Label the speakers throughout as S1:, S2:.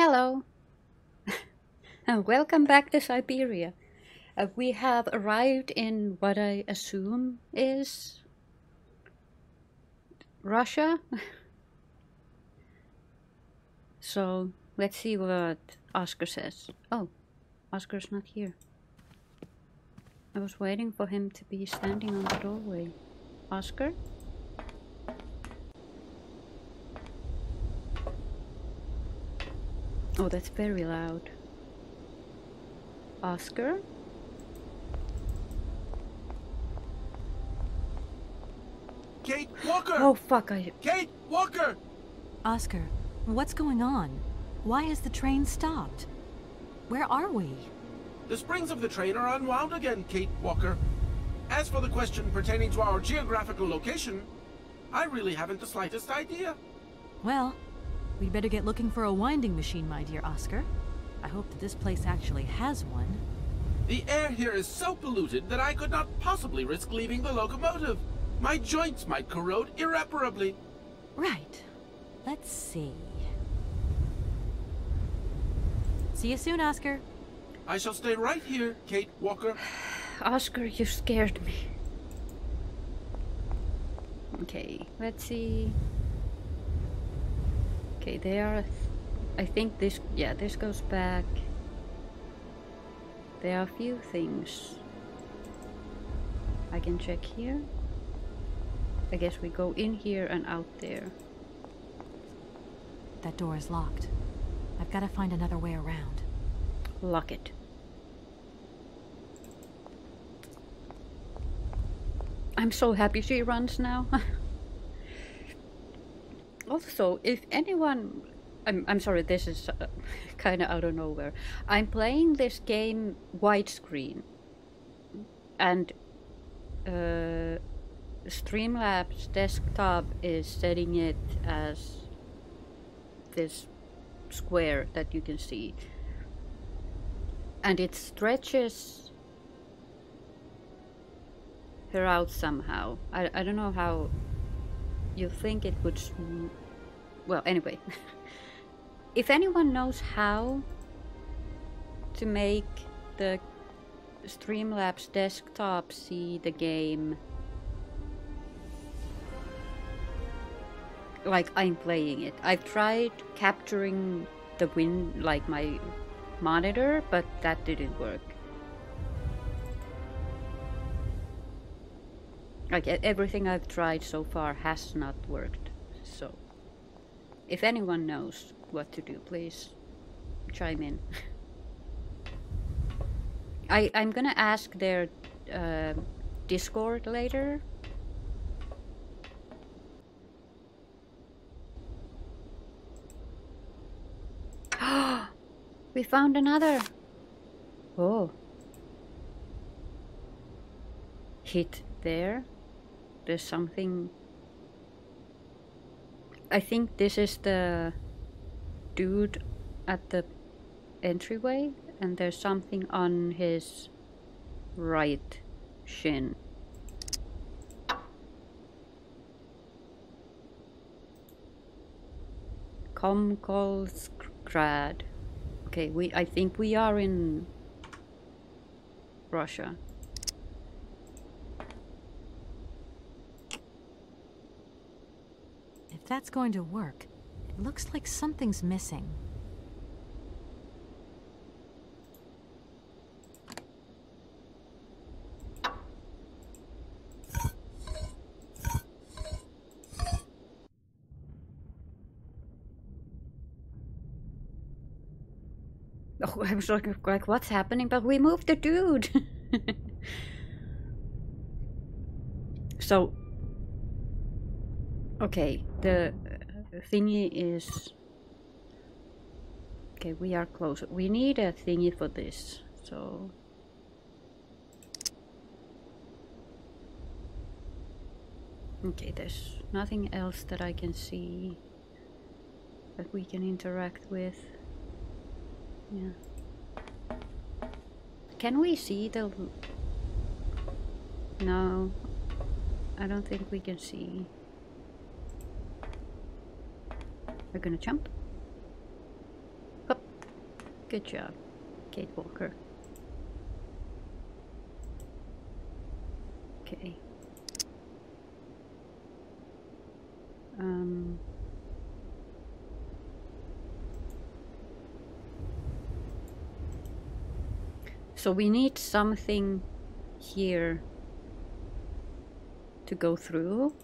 S1: Hello, and welcome back to Siberia. We have arrived in what I assume is Russia. So let's see what Oscar says. Oh, Oscar's not here. I was waiting for him to be standing on the doorway. Oscar? Oh, that's very loud. Oscar?
S2: Kate Walker!
S1: Oh, fuck,
S2: Kate Walker!
S3: Oscar, what's going on? Why has the train stopped? Where are we?
S2: The springs of the train are unwound again, Kate Walker. As for the question pertaining to our geographical location, I really haven't the slightest idea.
S3: Well, we'd better get looking for a winding machine, my dear Oscar. I hope that this place actually has one.
S2: The air here is so polluted that I could not possibly risk leaving the locomotive. My joints might corrode irreparably.
S3: Right. Let's see. See you soon, Oscar.
S2: I shall stay right here, Kate Walker.
S1: Oscar, you scared me. Okay, let's see. Okay, there. I think this. Yeah, this goes back. There are a few things I can check here. I guess we go in here and out there.
S3: That door is locked. I've got to find another way around.
S1: Lock it. I'm so happy she runs now. Also, if anyone... I'm sorry, this is kind of out of nowhere. I'm playing this game widescreen. And Streamlabs desktop is setting it as this square that you can see. And it stretches her out somehow. I don't know how you think it would... Well, anyway. If anyone knows how to make the Streamlabs desktop see the game like I'm playing it. I've tried capturing the like my monitor, but that didn't work. Like everything I've tried so far has not worked. So if anyone knows what to do, please chime in. I'm gonna ask their Discord later. We found another. Oh. Hit there. There's something. I think this is the dude at the entryway, and there's something on his right shin. Komkolskrad. Okay, I think we are in Russia.
S3: If that's going to work, it looks like something's missing.
S1: Oh, I was like, what's happening? But we moved the dude. So, okay, the thingy is... Okay, we are close. We need a thingy for this, so... Okay, there's nothing else that I can see that we can interact with. Yeah. Can we see the... No, I don't think we can see. We're gonna jump. Hop. Good job, Kate Walker. Okay. So we need something here to go through.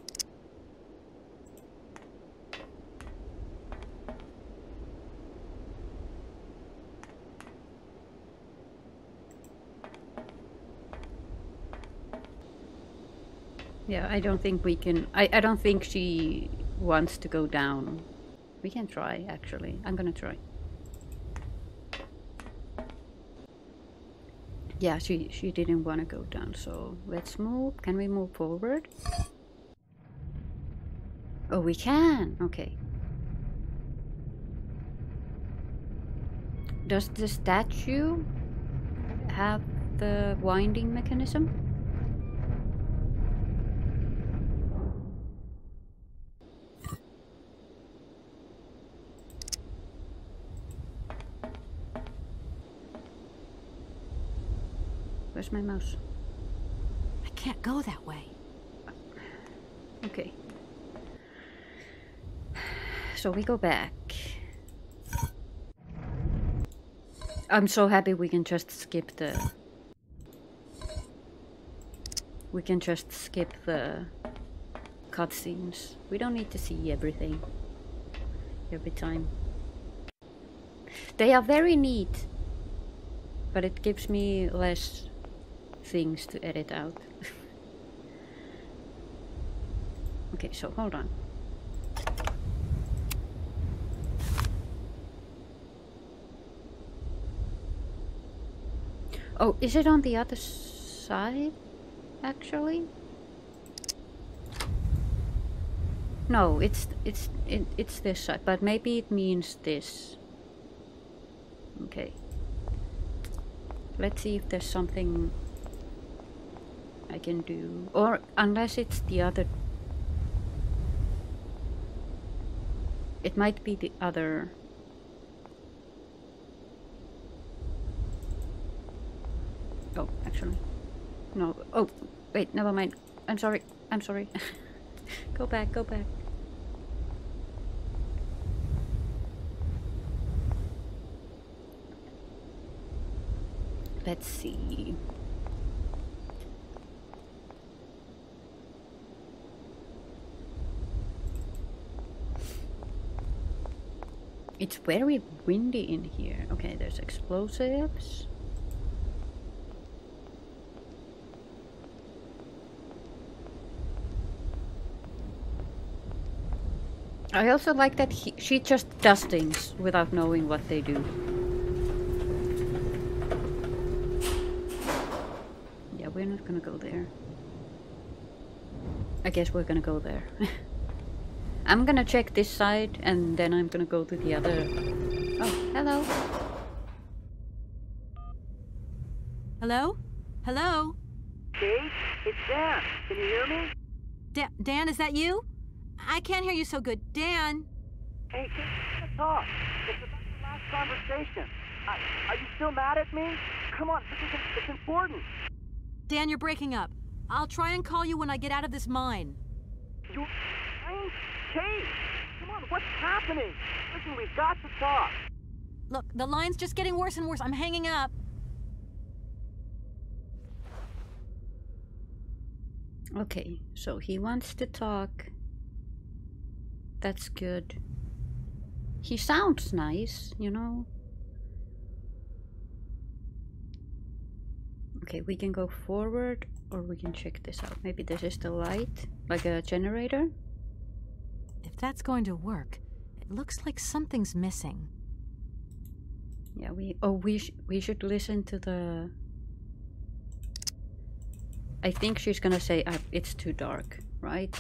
S1: Yeah, I don't think we can. I don't think she wants to go down. We can try, actually. I'm gonna try. Yeah, she didn't want to go down, so let's move. Can we move forward? Oh, we can. Okay. Does the statue have the winding mechanism? Where's my mouse?
S3: I can't go that way.
S1: Okay. So we go back. I'm so happy we can just skip the... We can just skip the cutscenes. We don't need to see everything every time. They are very neat, but it gives me less things to edit out. Okay, so hold on. Oh, is it on the other side, actually? No, it's this side, but maybe it means this. Okay. Let's see if there's something I can do, or unless it's the other. It might be the other. Oh, actually. No. Oh, wait, never mind. I'm sorry. I'm sorry. Go back, go back. Let's see. It's very windy in here. Okay, there's explosives. I also like that she just does things without knowing what they do. Yeah, we're not gonna go there. I guess we're gonna go there. I'm gonna check this side and then I'm gonna go to the other. Oh, hello.
S3: Hello? Hello?
S4: Kate, it's Dan. Can you hear me?
S3: Dan, is that you? I can't hear you so good. Dan?
S4: Hey, Kate, let's talk. It's about the last conversation. Are you still mad at me? Come on, it's important.
S3: Dan, you're breaking up. I'll try and call you when I get out of this mine.
S4: You're fine? Kate, come on, what's happening? Listen, we've got to talk.
S3: Look, the line's just getting worse and worse. I'm hanging up.
S1: Okay, so he wants to talk. That's good. He sounds nice, you know. Okay, we can go forward or we can check this out. Maybe this is the light, like a generator.
S3: If that's going to work, it looks like something's missing.
S1: Yeah, we should listen to the... I think she's gonna say it's too dark, right?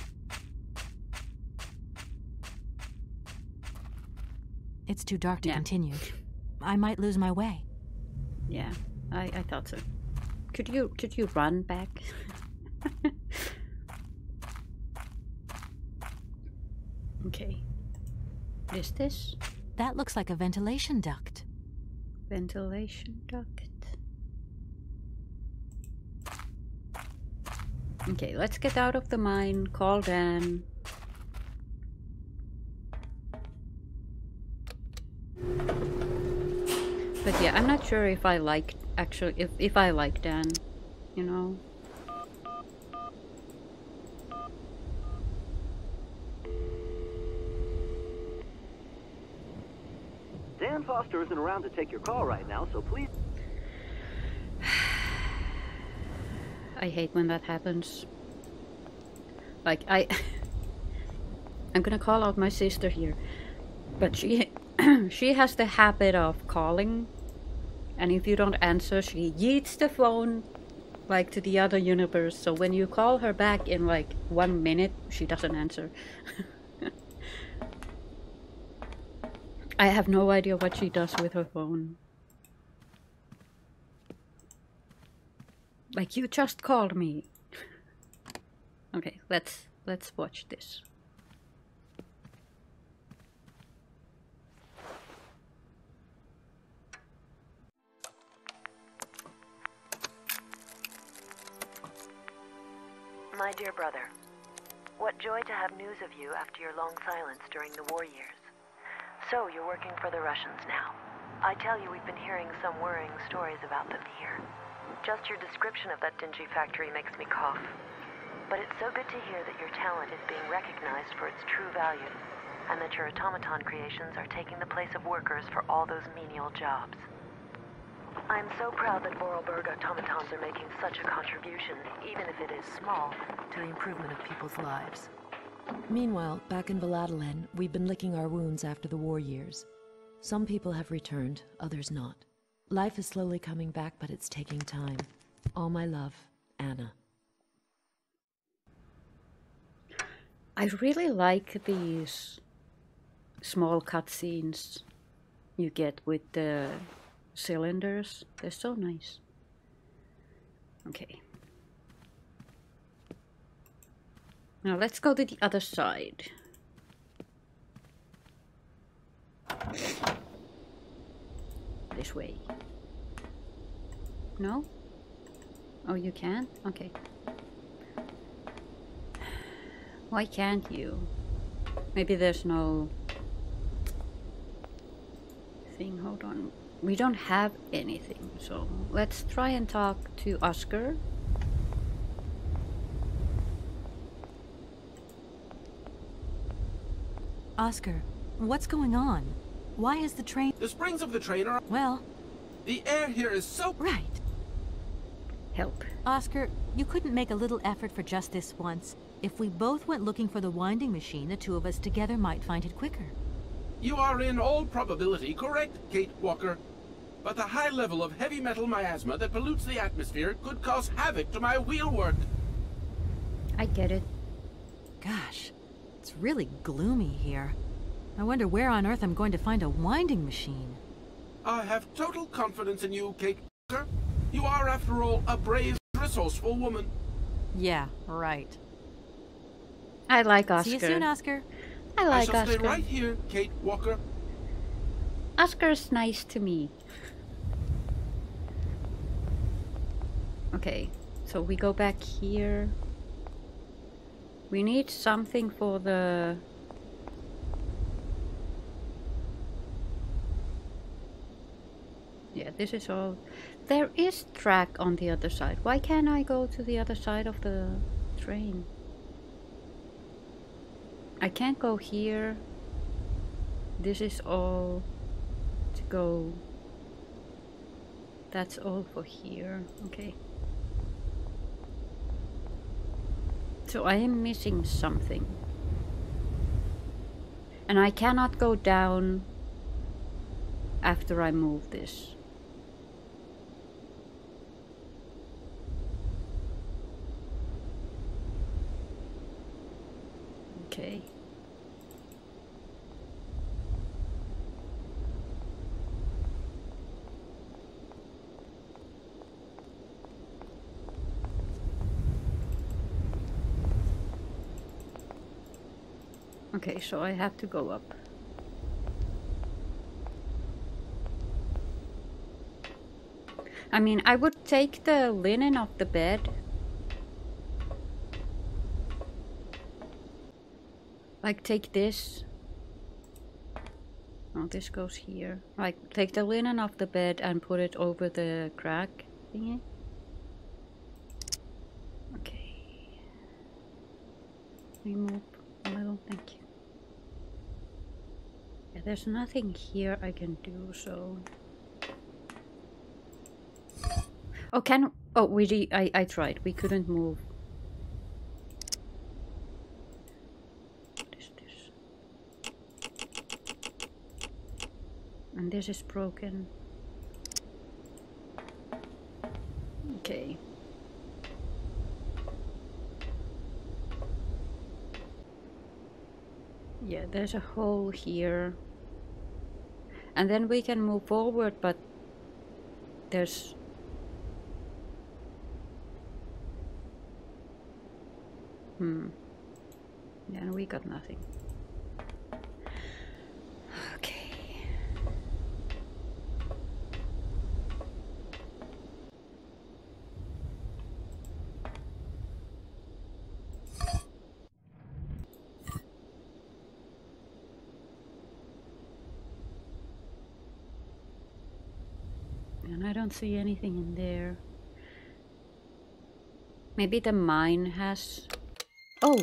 S3: It's too dark to continue. I might lose my way.
S1: Yeah, I thought so. Could you run back? Okay. Is this?
S3: That looks like a ventilation duct.
S1: Ventilation duct. Okay, let's get out of the mine, call Dan. But yeah, I'm not sure if I like, actually, if I like Dan, you know?
S4: Dan Foster isn't around to take your call right now, so please...
S1: I hate when that happens. Like, I'm gonna call out my sister here, but she she has the habit of calling, and if you don't answer, she yeets the phone like to the other universe. So when you call her back in like 1 minute, she doesn't answer. I have no idea what she does with her phone. Like, you just called me. Okay, let's watch this.
S5: My dear brother, what joy to have news of you after your long silence during the war years. So, you're working for the Russians now. I tell you, we've been hearing some worrying stories about them here. Just your description of that dingy factory makes me cough. But it's so good to hear that your talent is being recognized for its true value, and that your automaton creations are taking the place of workers for all those menial jobs. I'm so proud that Vorarlberg automatons are making such a contribution, even if it is small, to the improvement of people's lives.
S6: Meanwhile, back in Valladolid, we've been licking our wounds after the war years. Some people have returned, others not. Life is slowly coming back, but it's taking time. All my love, Anna.
S1: I really like these small cutscenes you get with the cylinders. They're so nice. Okay. Now let's go to the other side. This way. No? Oh, you can't? Okay. Why can't you? Maybe there's no thing. Hold on. We don't have anything, so let's try and talk to Oscar.
S3: Oscar, what's going on? Why is the train...
S2: The springs of the train are...
S3: Well...
S2: The air here is so...
S3: Right.
S1: Help.
S3: Oscar, you couldn't make a little effort for just this once. If we both went looking for the winding machine, the two of us together might find it quicker.
S2: You are in all probability correct, Kate Walker. But the high level of heavy metal miasma that pollutes the atmosphere could cause havoc to my wheelwork.
S1: I get it.
S3: Gosh, it's really gloomy here. I wonder where on earth I'm going to find a winding machine.
S2: I have total confidence in you, Kate Walker. You are, after all, a brave, resourceful woman.
S3: Yeah, right.
S1: I like Oscar.
S3: See you soon, Oscar.
S1: I like
S2: I shall
S1: Oscar.
S2: stay right here, Kate Walker.
S1: Oscar's nice to me. Okay, so we go back here. We need something for the... Yeah, this is all... There is track on the other side. Why can't I go to the other side of the train? I can't go here. This is all to go. That's all for here. Okay. So I am missing something. And I cannot go down after I move this. Okay. Okay, so I have to go up. I mean, I would take the linen off the bed. Like, take this. Oh, this goes here. Like, take the linen off the bed and put it over the crack thingy. Okay. Remove a little, thank you. Yeah, there's nothing here I can do, so... Oh, I tried. We couldn't move. What is this? And this is broken. Okay. Yeah, there's a hole here. And then we can move forward, but there's... Yeah, and we got nothing. Okay. And I don't see anything in there. Maybe the mine has... Oh!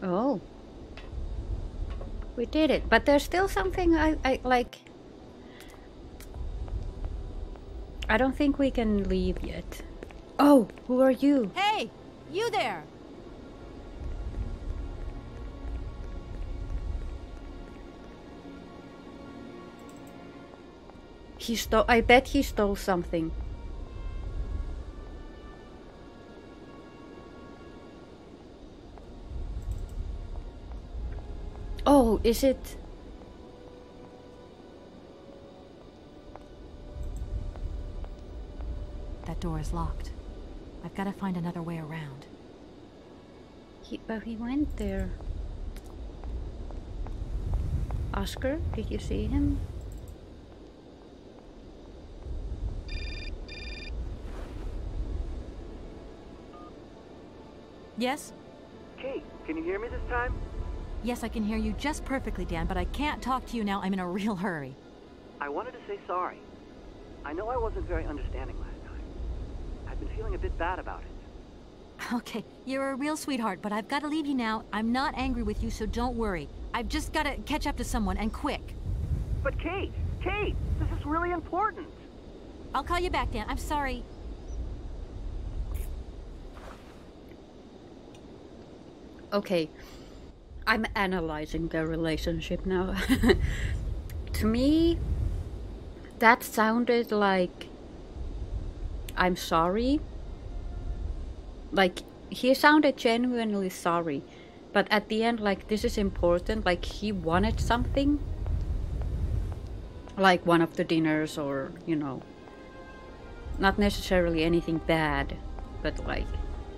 S1: Oh. We did it, but there's still something I like... I don't think we can leave yet. Oh, who are you?
S3: Hey! You there!
S1: He stole... I bet he stole something. Oh, is it...
S3: That door is locked. I've got to find another way around.
S1: But he went there. Oscar, did you see him?
S3: Yes?
S4: Kate, can you hear me this time?
S3: Yes, I can hear you just perfectly, Dan, but I can't talk to you now. I'm in a real hurry.
S4: I wanted to say sorry. I know I wasn't very understanding last time. I've been feeling a bit bad about it.
S3: Okay, you're a real sweetheart, but I've got to leave you now. I'm not angry with you, so don't worry. I've just got to catch up to someone, and quick.
S4: But Kate, this is really important.
S3: I'll call you back, Dan. I'm sorry.
S1: Okay. I'm analyzing their relationship now. To me, that sounded like... I'm sorry. Like, he sounded genuinely sorry. But at the end, like, this is important. Like, he wanted something. Like one of the dinners or, you know. Not necessarily anything bad. But, like,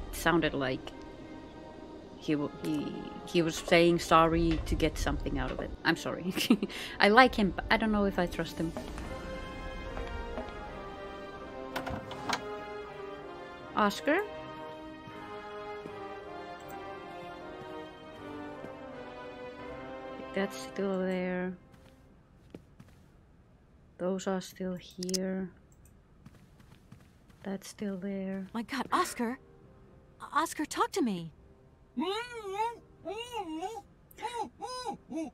S1: it sounded like he was saying sorry to get something out of it. I'm sorry. I like him, but I don't know if I trust him. Oscar? That's still there. Those are still here. That's still there.
S3: My God, Oscar! Oscar, talk to me!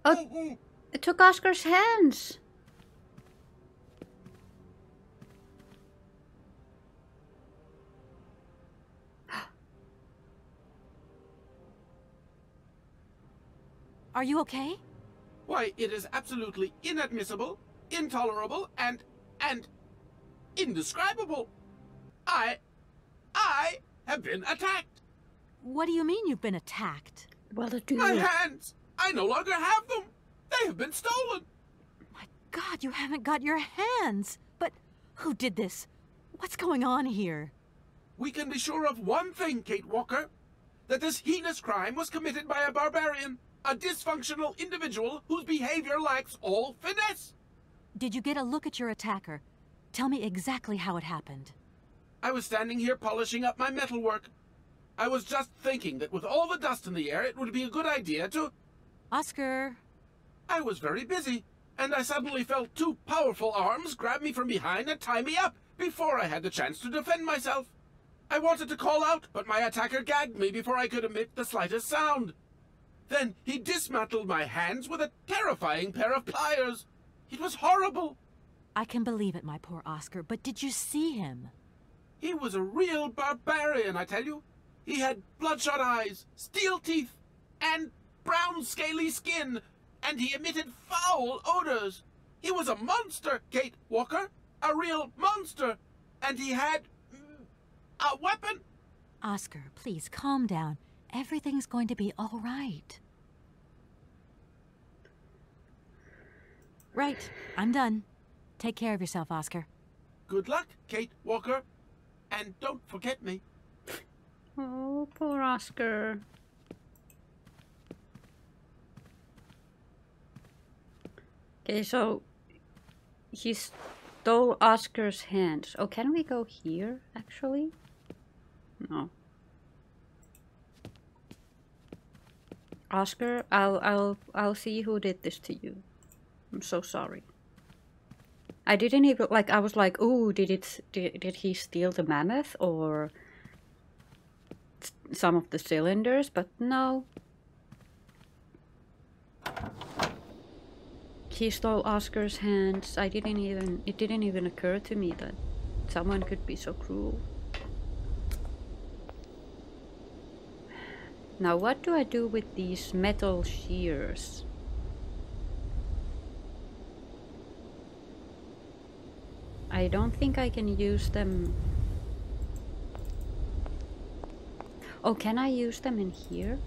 S1: Oh, it took Oscar's hands!
S3: Are you okay?
S2: Why, it is absolutely inadmissible, intolerable, and indescribable. I have been attacked.
S3: What do you mean you've been attacked?
S1: Well, the dude.
S2: My hands! I no longer have them! They have been stolen!
S3: My God, you haven't got your hands! But who did this? What's going on here?
S2: We can be sure of one thing, Kate Walker. That this heinous crime was committed by a barbarian. A dysfunctional individual whose behavior lacks all finesse.
S3: Did you get a look at your attacker? Tell me exactly how it happened.
S2: I was standing here polishing up my metalwork. I was just thinking that with all the dust in the air, it would be a good idea to...
S3: Oscar!
S2: I was very busy, and I suddenly felt two powerful arms grab me from behind and tie me up before I had the chance to defend myself. I wanted to call out, but my attacker gagged me before I could emit the slightest sound. Then he dismantled my hands with a terrifying pair of pliers. It was horrible.
S3: I can believe it, my poor Oscar, but did you see him?
S2: He was a real barbarian, I tell you. He had bloodshot eyes, steel teeth, and brown scaly skin, and he emitted foul odors. He was a monster, Kate Walker, a real monster, and he had a weapon.
S3: Oscar, please calm down. Everything's going to be all right. Right, I'm done. Take care of yourself, Oscar.
S2: Good luck, Kate Walker, and don't forget me.
S1: Oh, poor Oscar. Okay, so he stole Oscar's hands. Oh, can we go here, actually? No. Oscar, I'll see who did this to you. I'm so sorry. I didn't even I was like, oh, did he steal the mammoth or some of the cylinders? But no. He stole Oscar's hands. It didn't even occur to me that someone could be so cruel. Now what do I do with these metal shears? I don't think I can use them. Oh, can I use them in here?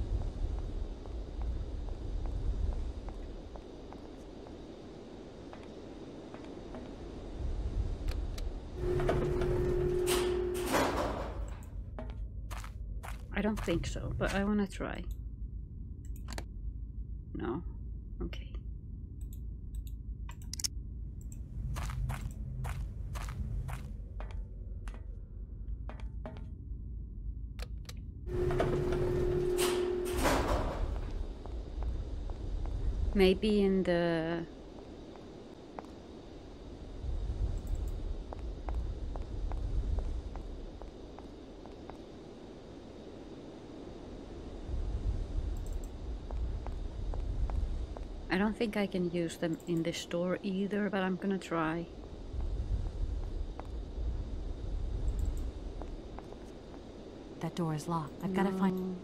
S1: I don't think so, but I want to try. No? Okay. Maybe in the... I don't think I can use them in this store either, but I'm gonna try.
S3: That door is locked. I've got to find...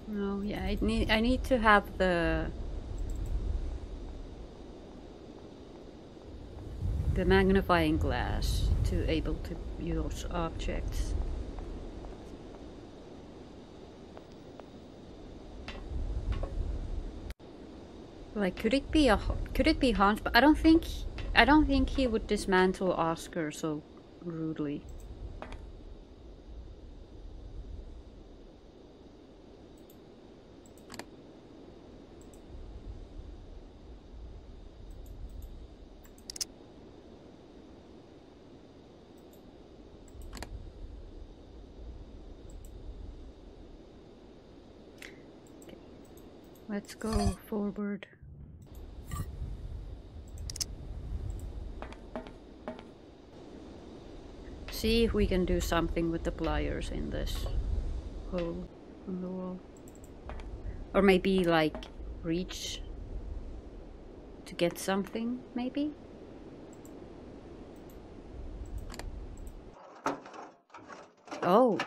S1: No, yeah, I need to have the magnifying glass to able to use objects. Like, could it be Hans? But I don't think he would dismantle Oscar so rudely. Let's go forward. See if we can do something with the pliers in this hole in the wall. Or maybe like reach to get something, maybe? Oh!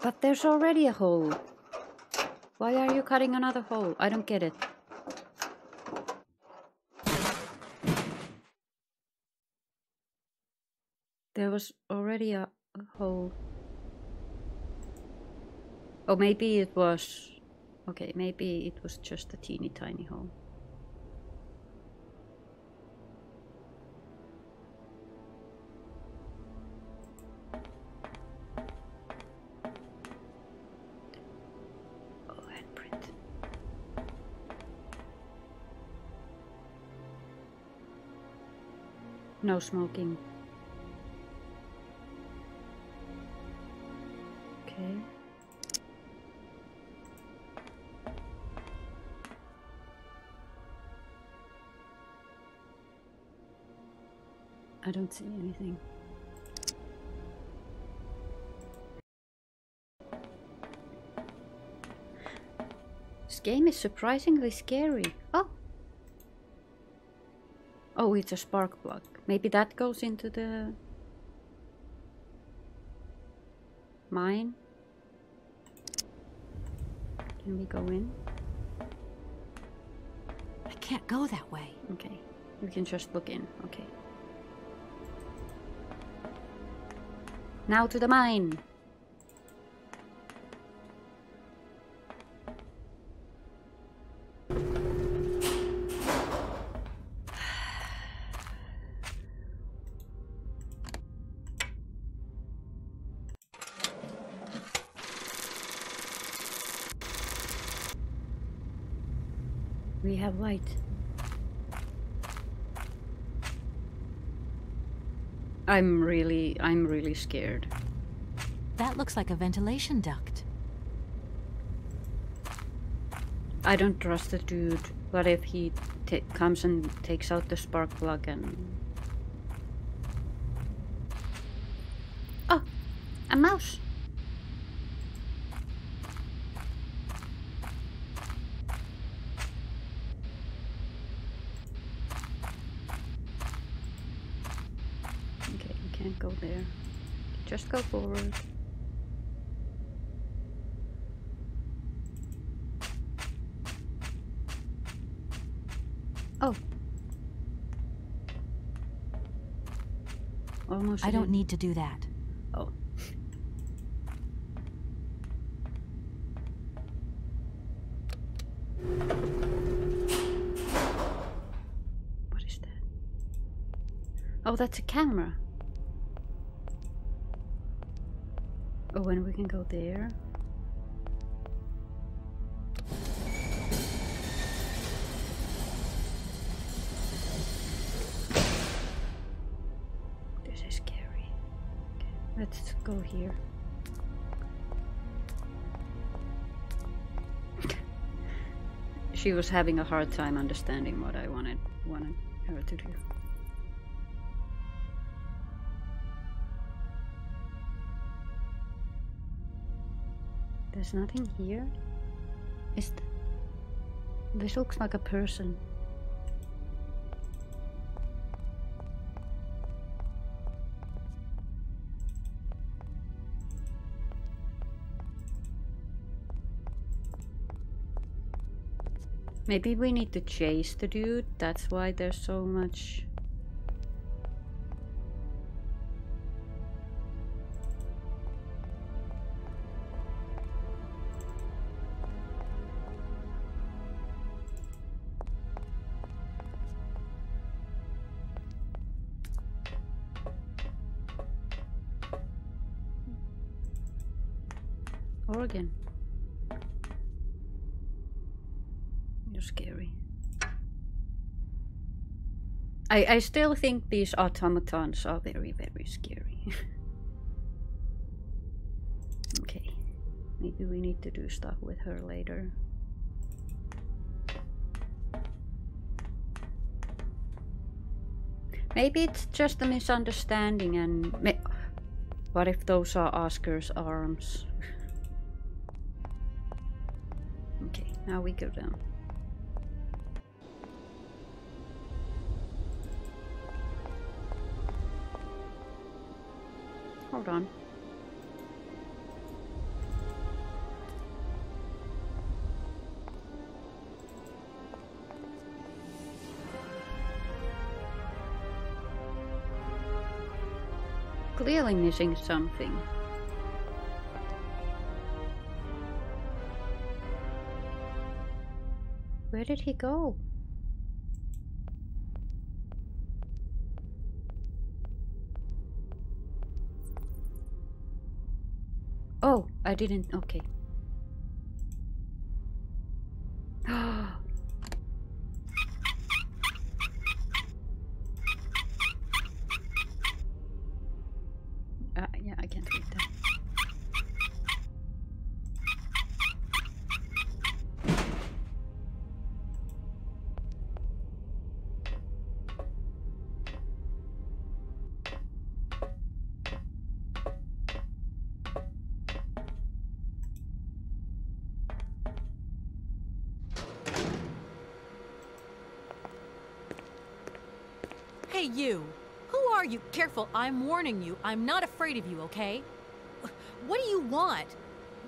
S1: But there's already a hole. Why are you cutting another hole? I don't get it. There was already a hole. Oh, maybe it was... Okay, maybe it was just a teeny tiny hole. Oh, handprint. No smoking. Okay. I don't see anything. This game is surprisingly scary. Oh! Oh, it's a spark plug. Maybe that goes into the mine? Can we go in?
S3: I can't go that way.
S1: Okay. We can just look in. Okay. Now to the mine! We have light. I'm really scared.
S3: That looks like a ventilation duct.
S1: I don't trust the dude. What if he comes and takes out the spark plug and... Oh! A mouse! Okay, we can't go there. Just go forward. Oh. Almost.
S3: I don't need to do that.
S1: Oh. What is that? Oh, that's a camera. Oh, and we can go there. This is scary. Okay, let's go here. She was having a hard time understanding what I wanted her to do. There's nothing here. This looks like a person. Maybe we need to chase the dude. That's why there's so much. Organ. You're scary. I still think these automatons are very, very scary. Okay. Maybe we need to do stuff with her later. Maybe it's just a misunderstanding and... What if those are Oscar's arms? Okay, now we go down. Hold on. clearly missing something. Where did he go? Oh, I didn't. Okay. Yeah, I can't read that.
S3: Hey, you! Who are you? Careful, I'm warning you. I'm not afraid of you, okay? What do you want?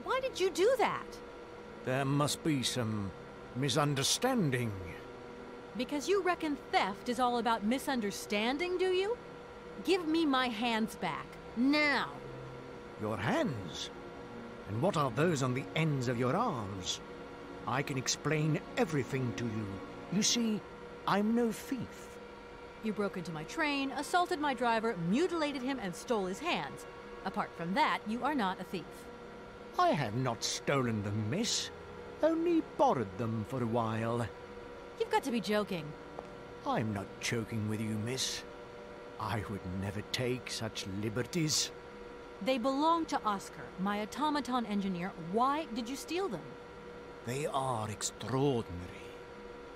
S3: Why did you do that?
S7: There must be some misunderstanding.
S3: Because you reckon theft is all about misunderstanding, do you? Give me my hands back. Now!
S7: Your hands? And what are those on the ends of your arms? I can explain everything to you. You see, I'm no thief.
S3: You broke into my train, assaulted my driver, mutilated him, and stole his hands. Apart from that, you are not a thief.
S7: I have not stolen them, miss. Only borrowed them for a while.
S3: You've got to be joking.
S7: I'm not joking with you, miss. I would never take such liberties.
S3: They belong to Oscar, my automaton engineer. Why did you steal them?
S7: They are extraordinary.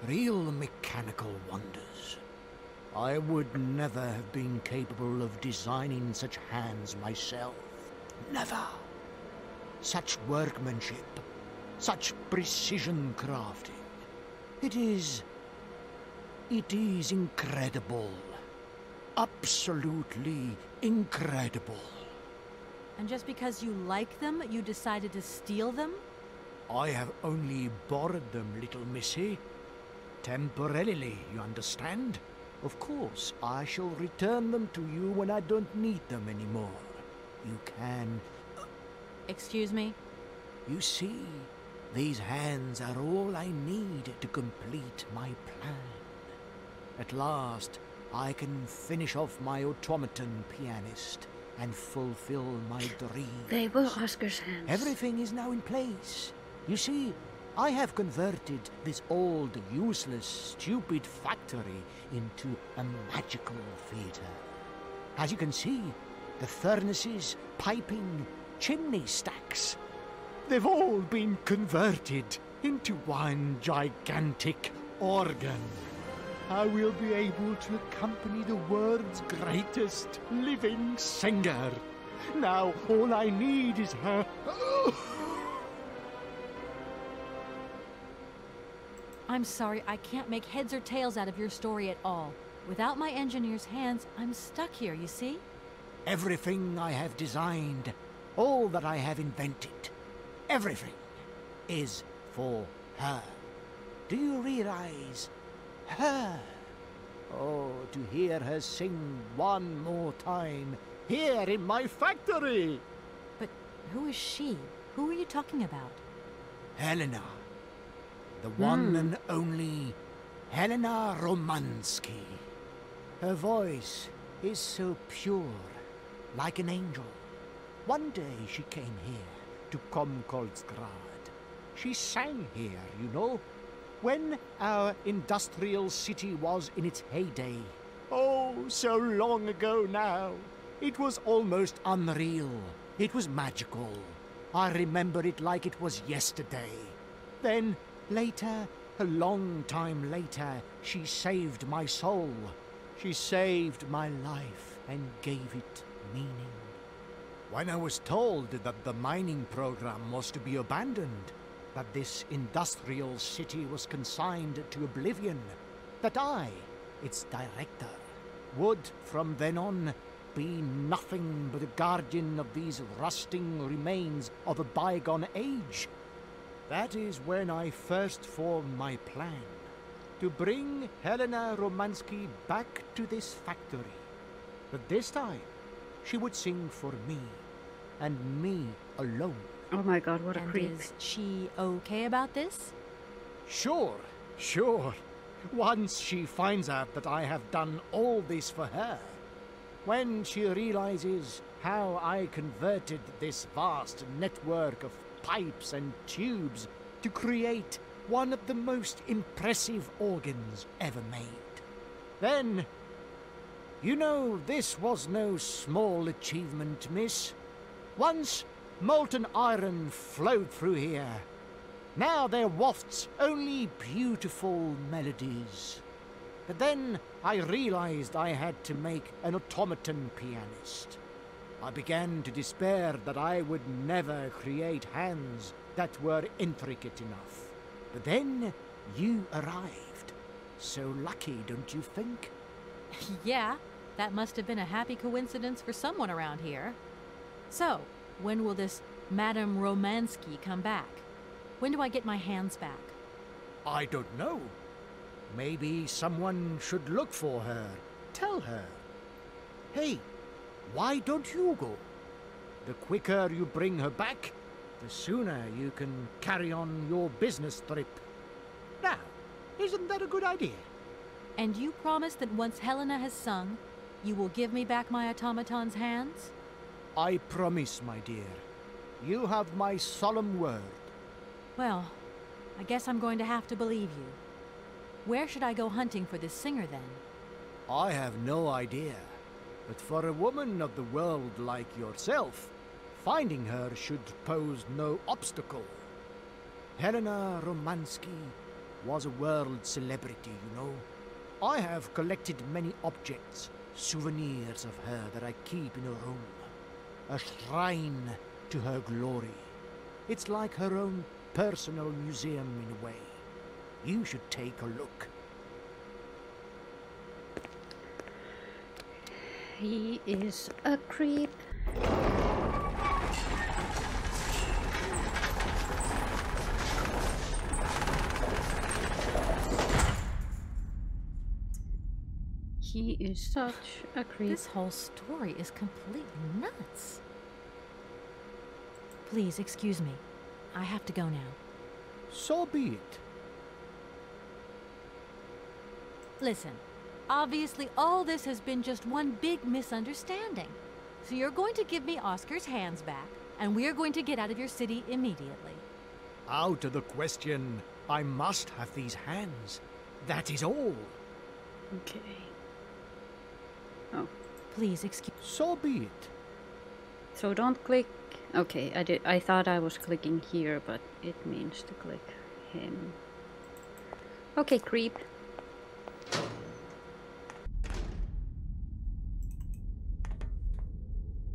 S7: Real mechanical wonders. I would never have been capable of designing such hands myself. Never. Such workmanship. Such precision crafting. It is incredible. Absolutely incredible.
S3: And just because you like them, you decided to steal them?
S7: I have only borrowed them, little missy. Temporarily, you understand? Of course, I shall return them to you when I don't need them anymore. You can...
S3: Excuse me?
S7: You see, these hands are all I need to complete my plan. At last, I can finish off my automaton pianist and fulfill my dreams.
S1: They were Oscar's hands.
S7: Everything is now in place. You see, I have converted this old, useless, stupid factory into a magical theater. As you can see, the furnaces, piping, chimney stacks, they've all been converted into one gigantic organ. I will be able to accompany the world's greatest living singer. Now all I need is her...
S3: I'm sorry, I can't make heads or tails out of your story at all. Without my engineer's hands, I'm stuck here, you see?
S7: Everything I have designed, all that I have invented, everything is for her. Do you realize? Her. Oh, to hear her sing one more time, here in my factory!
S3: But who is she? Who are you talking about?
S7: Helena. The one and only Helena Romansky. Her voice is so pure, like an angel. One day she came here to Komkolsgrad. She sang here, you know, when our industrial city was in its heyday. Oh, so long ago now. It was almost unreal. It was magical. I remember it like it was yesterday. Then, later, a long time later, she saved my soul. She saved my life and gave it meaning. When I was told that the mining program was to be abandoned, that this industrial city was consigned to oblivion, that I, its director, would from then on be nothing but a guardian of these rusting remains of a bygone age, that is when I first formed my plan to bring Helena Romansky back to this factory. But this time, she would sing for me, and me alone.
S1: Oh my god, what a
S3: And
S1: creep.
S3: is she okay about this?
S7: Sure, sure. Once she finds out that I have done all this for her, when she realizes how I converted this vast network of pipes and tubes to create one of the most impressive organs ever made, then, you know, this was no small achievement, miss. Once molten iron flowed through here. Now there wafts only beautiful melodies. But then I realized I had to make an automaton pianist. I began to despair that I would never create hands that were intricate enough. But then you arrived. So lucky, don't you think?
S3: Yeah, that must have been a happy coincidence for someone around here. So, when will this Madame Romansky come back? When do I get my hands back?
S7: I don't know. Maybe someone should look for her. Tell her. Hey, why don't you go? The quicker you bring her back, the sooner you can carry on your business trip. Now, isn't that a good idea?
S3: And you promise that once Helena has sung, you will give me back my automaton's hands?
S7: I promise, my dear. You have my solemn word.
S3: Well, I guess I'm going to have to believe you. Where should I go hunting for this singer, then?
S7: I have no idea. But for a woman of the world like yourself, finding her should pose no obstacle. Helena Romansky was a world celebrity, you know. I have collected many objects, souvenirs of her that I keep in a room. A shrine to her glory. It's like her own personal museum in a way. You should take a look.
S1: He is a creep. He is such a creep.
S3: This whole story is completely nuts. Please, excuse me. I have to go now.
S7: So be it.
S3: Listen, obviously all this has been just one big misunderstanding. So you're going to give me Oscar's hands back, and we're going to get out of your city immediately.
S7: Out of the question. I must have these hands. That is all.
S1: Okay. Oh,
S3: Please, excuse...
S7: So be it.
S1: so don't click. Okay, I thought I was clicking here, but it means to click him. Okay, creep.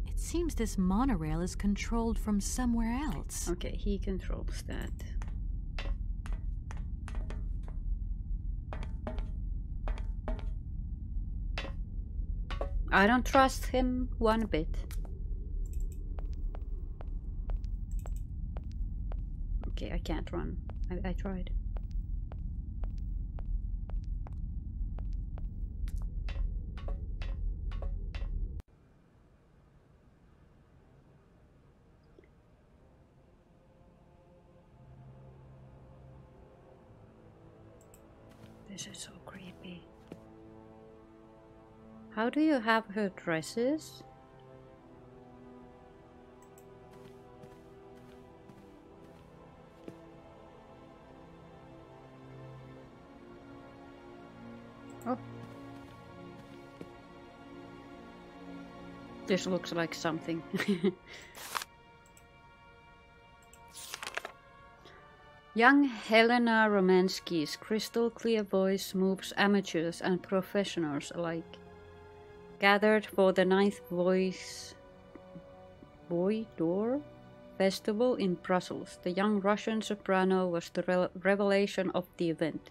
S3: It seems this monorail is controlled from somewhere else.
S1: Okay, he controls that. I don't trust him one bit. Okay, I can't run. I tried. This is so creepy. How do you have her dresses? Oh. This looks like something. Young Helena Romansky's crystal clear voice moves amateurs and professionals alike. Gathered for the 9th Voix d'Or Festival in Brussels, the young Russian soprano was the revelation of the event.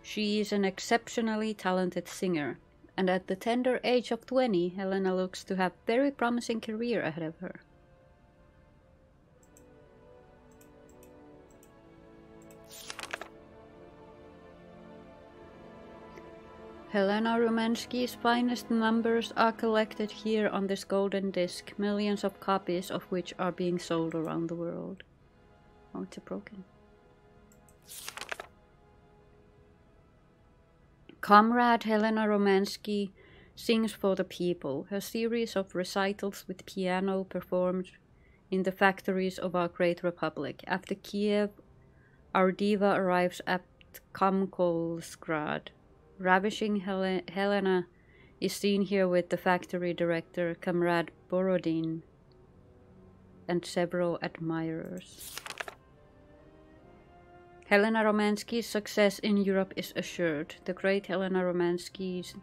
S1: She is an exceptionally talented singer, and at the tender age of 20, Helena looks to have a very promising career ahead of her. Helena Romansky's finest numbers are collected here on this golden disc, millions of copies of which are being sold around the world. Oh, it's broken. Comrade Helena Romansky sings for the people. Her series of recitals with piano performed in the factories of our great republic. After Kiev, our diva arrives at Kamkolsgrad. Ravishing Helena is seen here with the factory director, Comrade Borodin, and several admirers. Helena Romansky's success in Europe is assured. The great Helena Romansky's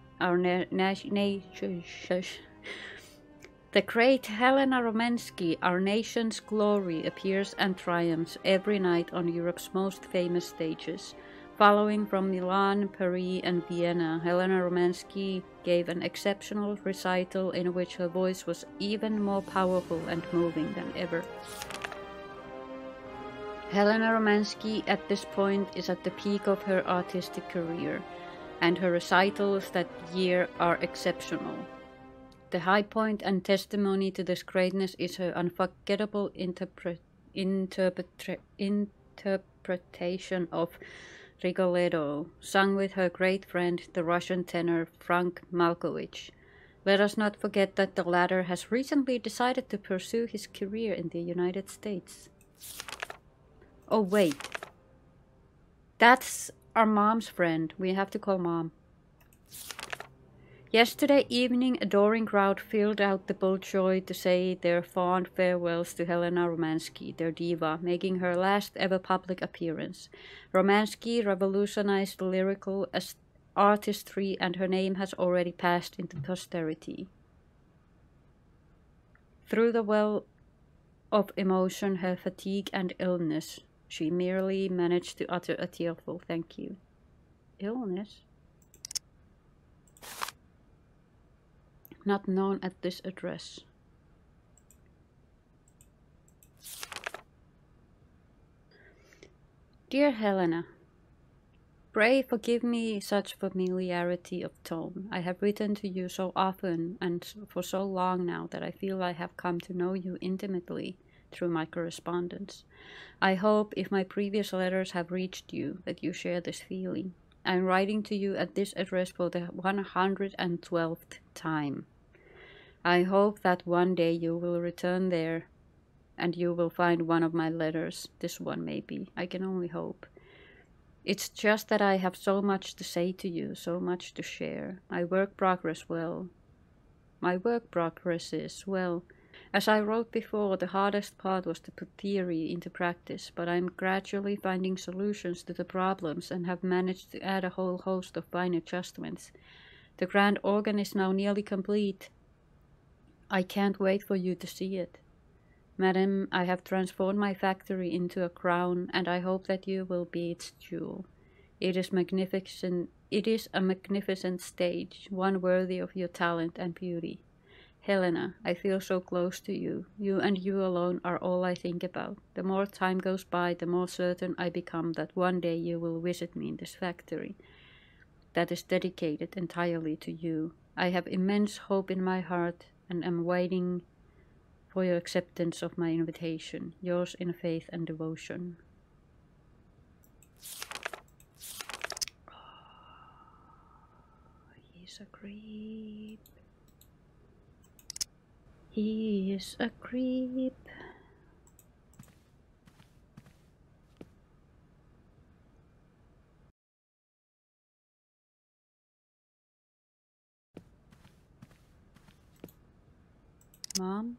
S1: The great Helena Romansky, our nation's glory, appears and triumphs every night on Europe's most famous stages. Following from Milan, Paris, and Vienna, Helena Romansky gave an exceptional recital in which her voice was even more powerful and moving than ever. Helena Romansky at this point is at the peak of her artistic career, and her recitals that year are exceptional. The high point and testimony to this greatness is her unforgettable interpretation of Rigoletto, sung with her great friend, the Russian tenor Frank Malkovich. Let us not forget that the latter has recently decided to pursue his career in the United States. Oh wait, that's our mom's friend. We have to call Mom. Yesterday evening, a adoring crowd filled out the Bolshoi to say their fond farewells to Helena Romansky, their diva, making her last ever public appearance. Romansky revolutionized lyrical artistry, and her name has already passed into posterity. Through the well of emotion, her fatigue and illness, she merely managed to utter a tearful thank you. Illness? Not known at this address. Dear Helena, pray forgive me such familiarity of tone. I have written to you so often and for so long now that I feel I have come to know you intimately through my correspondence. I hope, if my previous letters have reached you, that you share this feeling. I am writing to you at this address for the 112th time. I hope that one day you will return there and you will find one of my letters. This one maybe. I can only hope. It's just that I have so much to say to you, so much to share. My work progresses well. As I wrote before, the hardest part was to put theory into practice, but I'm gradually finding solutions to the problems and have managed to add a whole host of fine adjustments. The grand organ is now nearly complete. I can't wait for you to see it. Madam, I have transformed my factory into a crown, and I hope that you will be its jewel. It is magnificent. It is a magnificent stage, one worthy of your talent and beauty. Helena, I feel so close to you. You and you alone are all I think about. The more time goes by, the more certain I become that one day you will visit me in this factory that is dedicated entirely to you. I have immense hope in my heart and am waiting for your acceptance of my invitation. Yours in faith and devotion. He's a creep. He is a creep. Mom?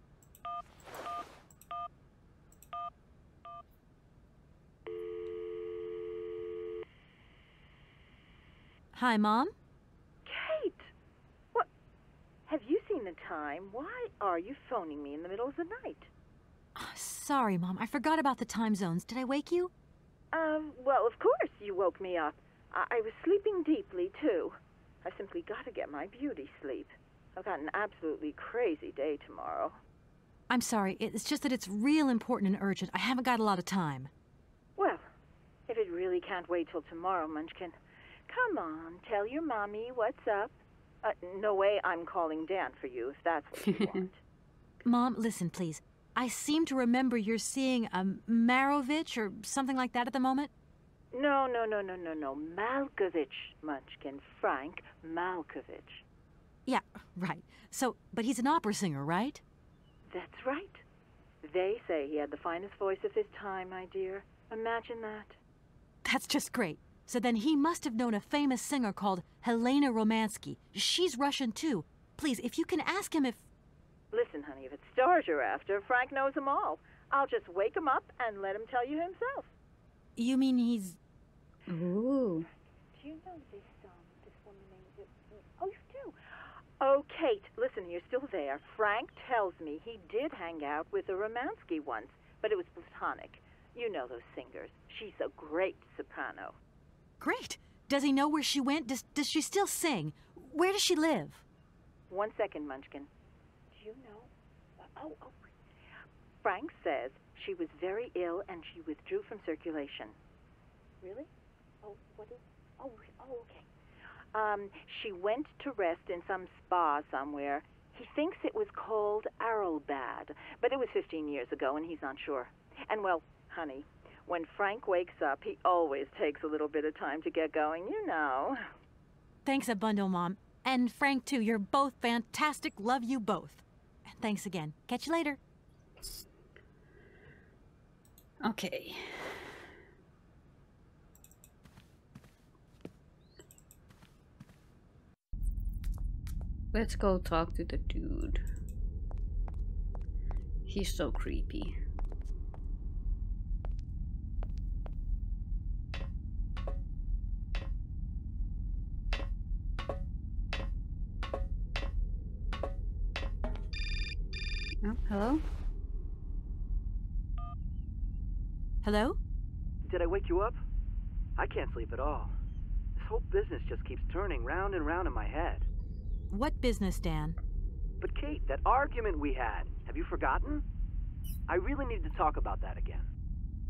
S3: Hi, Mom?
S8: Kate! What? Have you seen the time? Why are you phoning me in the middle of the night?
S3: Sorry, Mom. I forgot about the time zones. Did I wake you?
S8: Well, of course you woke me up. I was sleeping deeply, too. I've simply got to get my beauty sleep. I've got an absolutely crazy day tomorrow.
S3: I'm sorry. It's just that it's real important and urgent. I haven't got a lot of time.
S8: Well, if it really can't wait till tomorrow, Munchkin, Come on, tell your mommy what's up. No way I'm calling Dan for you, if that's what you want.
S3: Mom, listen, please. I seem to remember you're seeing a Marovich or something like that at the moment.
S8: No. Malkovich, Munchkin. Frank Malkovich.
S3: Yeah, right. So, but he's an opera singer, right?
S8: That's right. They say he had the finest voice of his time, my dear. Imagine that.
S3: That's just great. So then he must have known a famous singer called Helena Romansky. She's Russian, too. Please, if you can ask him if...
S8: Listen, honey, if it's stars you're after, Frank knows them all. I'll just wake him up and let him tell you himself.
S3: You mean he's...
S1: Ooh.
S8: Do you know this woman named... Oh, you do? Oh, Kate, listen, you're still there. Frank tells me he did hang out with a Romansky once, but it was platonic. You know those singers. She's a great soprano.
S3: Great. Does he know where she went? Does she still sing? Where does she live?
S8: 1 second, Munchkin. Do you know? Oh. Frank says she was very ill and she withdrew from circulation. Really? Oh, what is... Oh, okay. She went to rest in some spa somewhere. He thinks it was called Arlbad, but it was 15 years ago and he's not sure. And, well, honey, when Frank wakes up, he always takes a little bit of time to get going, you know.
S3: Thanks a bundle, Mom. And Frank, too. You're both fantastic. Love you both. Thanks again. Catch you later.
S1: Okay. Let's go talk to the dude. He's so creepy. Oh, hello?
S3: Hello?
S4: Did I wake you up? I can't sleep at all. This whole business just keeps turning round and round in my head.
S3: What business, Dan?
S4: But Kate, that argument we had, have you forgotten? I really need to talk about that again.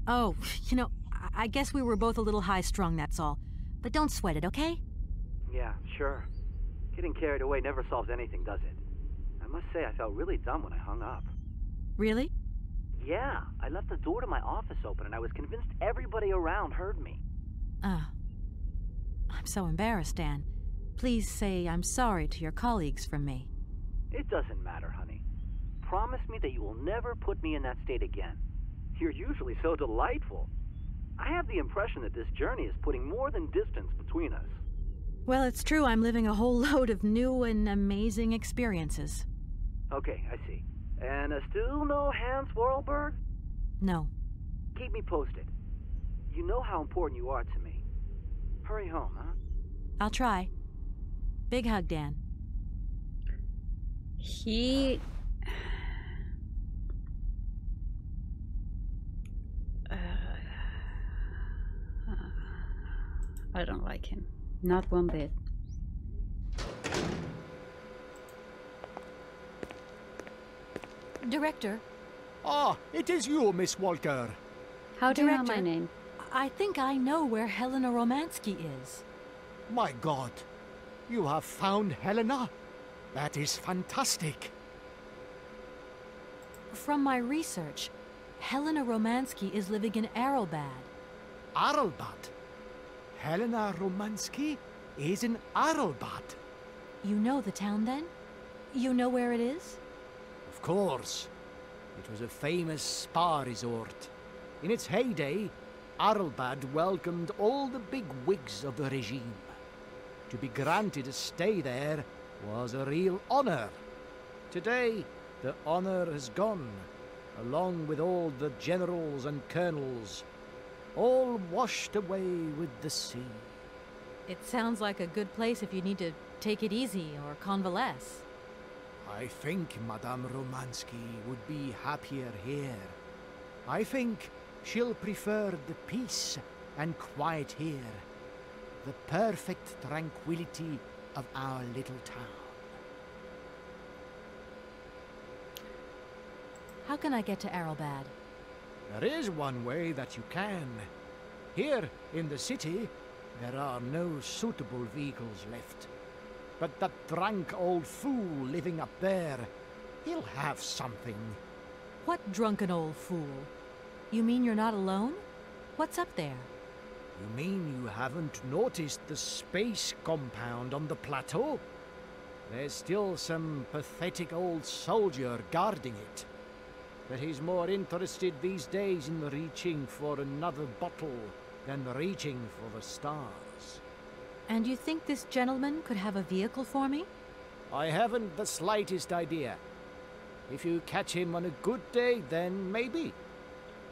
S3: Oh, you know, I guess we were both a little high-strung, that's all. But don't sweat it, okay?
S4: Yeah, sure. Getting carried away never solves anything, does it? I must say I felt really dumb when I hung up.
S3: Really?
S4: Yeah, I left the door to my office open and I was convinced everybody around heard me.
S3: I'm so embarrassed, Dan. Please say I'm sorry to your colleagues from me.
S4: It doesn't matter, honey. Promise me that you will never put me in that state again. You're usually so delightful. I have the impression that this journey is putting more than distance between us.
S3: Well, it's true I'm living a whole load of new and amazing experiences.
S4: Okay, I see. And still no Hans Warlberg?
S3: No.
S4: Keep me posted. You know how important you are to me. Hurry home, huh?
S3: I'll try. Big hug, Dan.
S1: He... I don't like him. Not one bit.
S3: Director.
S7: Ah, it is you, Miss Walker.
S1: How do you know my
S3: Director.
S1: name?
S3: I think I know where Helena Romansky is.
S7: My God, you have found Helena? That is fantastic.
S3: From my research, Helena Romansky is living in Arlbad.
S7: Arlbad? Helena Romansky is in Arlbad.
S3: You know the town, then? You know where it is?
S7: Of course. It was a famous spa resort. In its heyday, Arlbad welcomed all the big wigs of the regime. To be granted a stay there was a real honor. Today, the honor has gone, along with all the generals and colonels, all washed away with the sea.
S3: It sounds like a good place if you need to take it easy or convalesce.
S7: I think Madame Romansky would be happier here. I think she'll prefer the peace and quiet here, the perfect tranquility of our little town.
S3: How can I get to Arlbad?
S7: There is one way that you can. Here in the city, There are no suitable vehicles left. But that drunk old fool living up there, he'll have something.
S3: What drunken old fool? You mean you're not alone? What's up there?
S7: You mean you haven't noticed the space compound on the plateau? There's still some pathetic old soldier guarding it. But he's more interested these days in reaching for another bottle than reaching for the stars.
S3: And you think this gentleman could have a vehicle for me?
S7: I haven't the slightest idea. If you catch him on a good day, then maybe.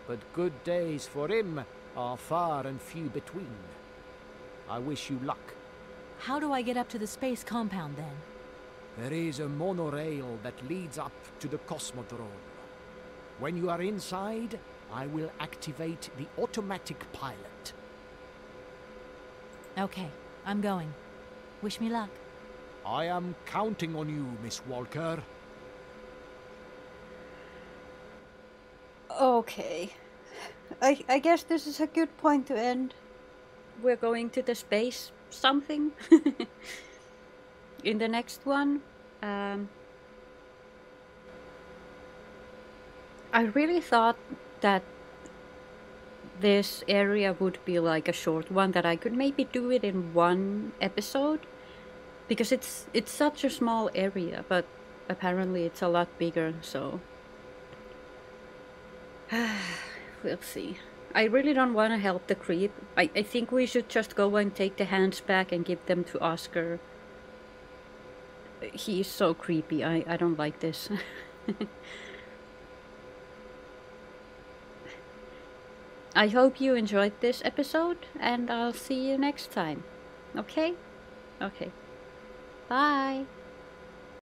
S7: But good days for him are far and few between. I wish you luck.
S3: How do I get up to the space compound then?
S7: There is a monorail that leads up to the Cosmodrome. When you are inside, I will activate the automatic pilot.
S3: Okay, I'm going. Wish me luck.
S7: I am counting on you, Miss Walker.
S1: Okay. I guess this is a good point to end. We're going to the space something. In the next one. I really thought that this area would be like a short one, that I could maybe do it in one episode, because it's such a small area, but apparently it's a lot bigger, so we'll see. I really don't want to help the creep. I think we should just go and take the hands back and give them to Oscar. He is so creepy. I don't like this. I hope you enjoyed this episode, and I'll see you next time. Okay? Okay. Bye!